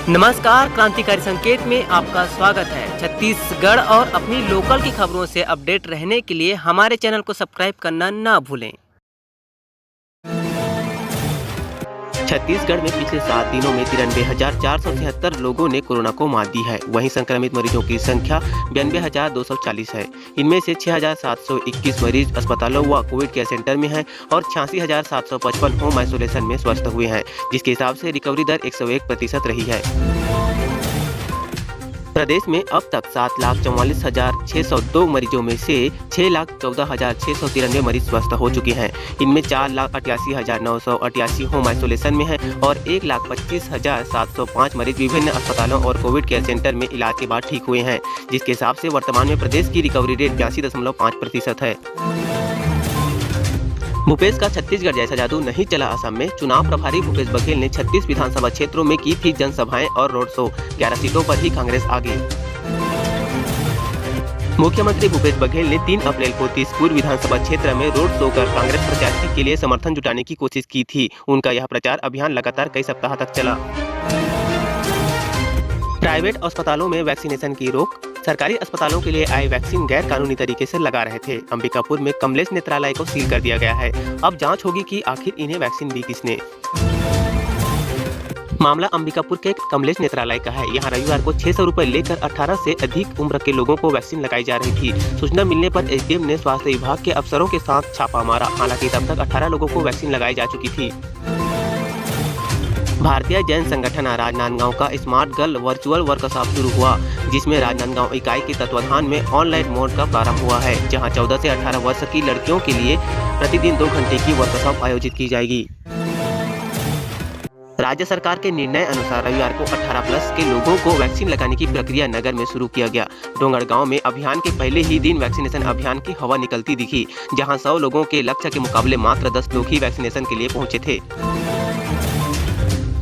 नमस्कार, क्रांतिकारी संकेत में आपका स्वागत है। छत्तीसगढ़ और अपनी लोकल की खबरों से अपडेट रहने के लिए हमारे चैनल को सब्सक्राइब करना ना भूलें। छत्तीसगढ़ में पिछले 7 दिनों में 93,476 लोगों ने कोरोना को मात दी है। वहीं संक्रमित मरीजों की संख्या 92,240 है। इनमें से 6,721 मरीज अस्पतालों व कोविड केयर सेंटर में हैं और 86,755 होम आइसोलेशन में स्वस्थ हुए हैं, जिसके हिसाब से रिकवरी दर 101% रही है। प्रदेश में अब तक 7,44,602 मरीजों में से 6,14,693 मरीज स्वस्थ हो चुके हैं। इनमें 4,88,988 होम आइसोलेशन में हैं और 1,25,705 मरीज विभिन्न अस्पतालों और कोविड केयर सेंटर में इलाज के बाद ठीक हुए हैं, जिसके हिसाब से वर्तमान में प्रदेश की रिकवरी रेट 82.5% है। भूपेश का छत्तीसगढ़ जैसा जादू नहीं चला। असम में चुनाव प्रभारी भूपेश बघेल ने 36 विधानसभा क्षेत्रों में की थी जनसभाएं और रोड शो। 11 सीटों पर ही कांग्रेस आगे। मुख्यमंत्री भूपेश बघेल ने 3 अप्रैल को तीसपुर विधानसभा क्षेत्र में रोड शो कर कांग्रेस प्रत्याशी के लिए समर्थन जुटाने की कोशिश की थी। उनका यह प्रचार अभियान लगातार कई सप्ताह तक चला। प्राइवेट अस्पतालों में वैक्सीनेशन की रोक। सरकारी अस्पतालों के लिए आए वैक्सीन गैर कानूनी तरीके से लगा रहे थे। अंबिकापुर में कमलेश नेत्रालय को सील कर दिया गया है। अब जांच होगी कि आखिर इन्हें वैक्सीन दी किसने। मामला अंबिकापुर के कमलेश नेत्रालय का है। यहाँ रविवार को 600 रुपए लेकर 18 से अधिक उम्र के लोगों को वैक्सीन लगाई जा रही थी। सूचना मिलने पर एसडीएम ने स्वास्थ्य विभाग के अफसरों के साथ छापा मारा। हालांकि तब तक 18 लोगों को वैक्सीन लगाई जा चुकी थी। भारतीय जैन संगठन राजनांदगांव का स्मार्ट गर्ल वर्चुअल वर्कशॉप शुरू हुआ, जिसमें राजनांदगांव इकाई के तत्वाधान में ऑनलाइन मोड का प्रारंभ हुआ है, जहां 14 से 18 वर्ष की लड़कियों के लिए प्रतिदिन 2 घंटे की वर्कशॉप आयोजित की जाएगी। राज्य सरकार के निर्णय अनुसार रविवार को 18+ के लोगों को वैक्सीन लगाने की प्रक्रिया नगर में शुरू किया गया। डोंगरगांव में अभियान के पहले ही दिन वैक्सीनेशन अभियान की हवा निकलती दिखी, जहां 100 लोगों के लक्ष्य के मुकाबले मात्र 10 लोग ही वैक्सीनेशन के लिए पहुंचे थे।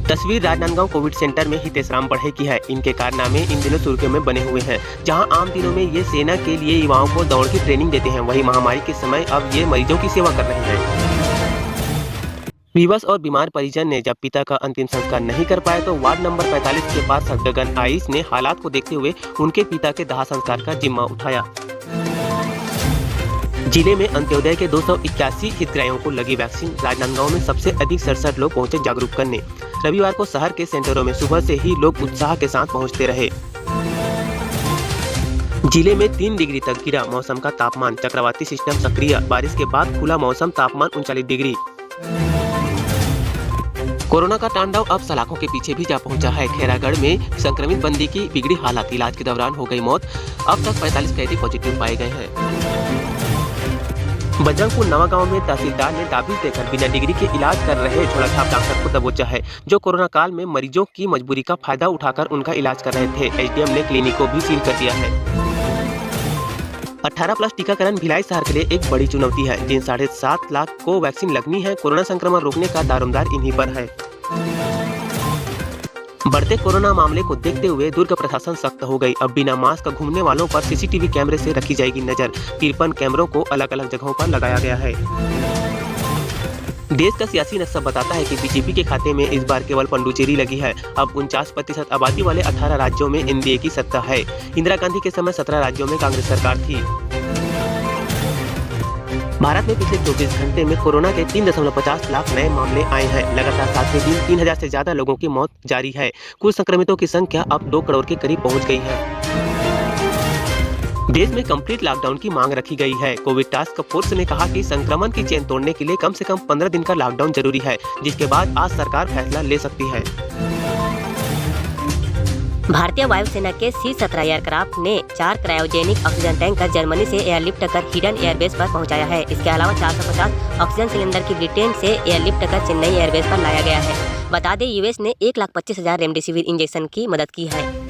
तस्वीर राजनांदगांव कोविड सेंटर में हितेश राम बढ़े की है। इनके कारनामे इन दिनों सुर्खियों में बने हुए हैं। जहां आम दिनों में ये सेना के लिए युवाओं को दौड़ की ट्रेनिंग देते हैं, वहीं महामारी के समय अब ये मरीजों की सेवा कर रहे हैं। विवश और बीमार परिजन ने जब पिता का अंतिम संस्कार नहीं कर पाए तो वार्ड नंबर 45 के पार्षद गगन आइस ने हालात को देखते हुए उनके पिता के दाह संस्कार का जिम्मा उठाया। जिले में अंत्योदय के 281 हितग्राहियों को लगी वैक्सीन। राजनांदगांव में सबसे अधिक 67 लोग पहुंचे जागरूक करने। रविवार को शहर के सेंटरों में सुबह से ही लोग उत्साह के साथ पहुंचते रहे। जिले में 3 डिग्री तक गिरा मौसम का तापमान। चक्रवाती सिस्टम सक्रिय, बारिश के बाद खुला मौसम, तापमान 39 डिग्री। कोरोना का तांडव अब सलाखों के पीछे भी जा पहुंचा है। खैरागढ़ में संक्रमित बंदी की बिगड़ी हालत, इलाज के दौरान हो गई मौत। अब तक 45 कैदी पॉजिटिव पाए गए हैं। बजरंगपुर नवागांव में तहसीलदार ने ताबीज देकर बिना डिग्री के इलाज कर रहे झोलाछाप डॉक्टर को दबोचा है, जो कोरोना काल में मरीजों की मजबूरी का फायदा उठाकर उनका इलाज कर रहे थे। एसडीएम ने क्लिनिक को भी सील कर दिया है। 18+ टीकाकरण भिलाई शहर के लिए एक बड़ी चुनौती है। जिन 7.5 लाख को वैक्सीन लगनी है, कोरोना संक्रमण रोकने का दारोमदार इन्हीं पर है। बढ़ते कोरोना मामले को देखते हुए दुर्ग प्रशासन सख्त हो गई। अब बिना मास्क घूमने वालों पर सीसीटीवी कैमरे से रखी जाएगी नजर। 53 कैमरों को अलग अलग जगहों पर लगाया गया है। देश का सियासी नक्शा बताता है कि बीजेपी के खाते में इस बार केवल पंडुचेरी लगी है। अब 49% आबादी वाले 18 राज्यों में एनडीए की सत्ता है। इंदिरा गांधी के समय 17 राज्यों में कांग्रेस सरकार थी। भारत में पिछले 24 घंटे में कोरोना के 3.50 लाख नए मामले आए हैं। लगातार 7वें दिन 3000 से ज्यादा लोगों की मौत जारी है। कुल संक्रमितों की संख्या अब 2 करोड़ के करीब पहुंच गई है। देश में कंप्लीट लॉकडाउन की मांग रखी गई है। कोविड टास्क फोर्स ने कहा कि संक्रमण की चेन तोड़ने के लिए कम से कम 15 दिन का लॉकडाउन जरूरी है, जिसके बाद आज सरकार फैसला ले सकती है। भारतीय वायुसेना के C-17 एयरक्राफ्ट ने 4 क्रायोजेनिक ऑक्सीजन टैंकर जर्मनी से एयरलिफ्ट कर हिडन एयरबेस पर पहुंचाया है। इसके अलावा 450 ऑक्सीजन सिलेंडर की ब्रिटेन से एयरलिफ्ट कर चेन्नई एयरबेस पर लाया गया है। बता दें, यूएस ने 1,25,000 रेमडेसिविर इंजेक्शन की मदद की है।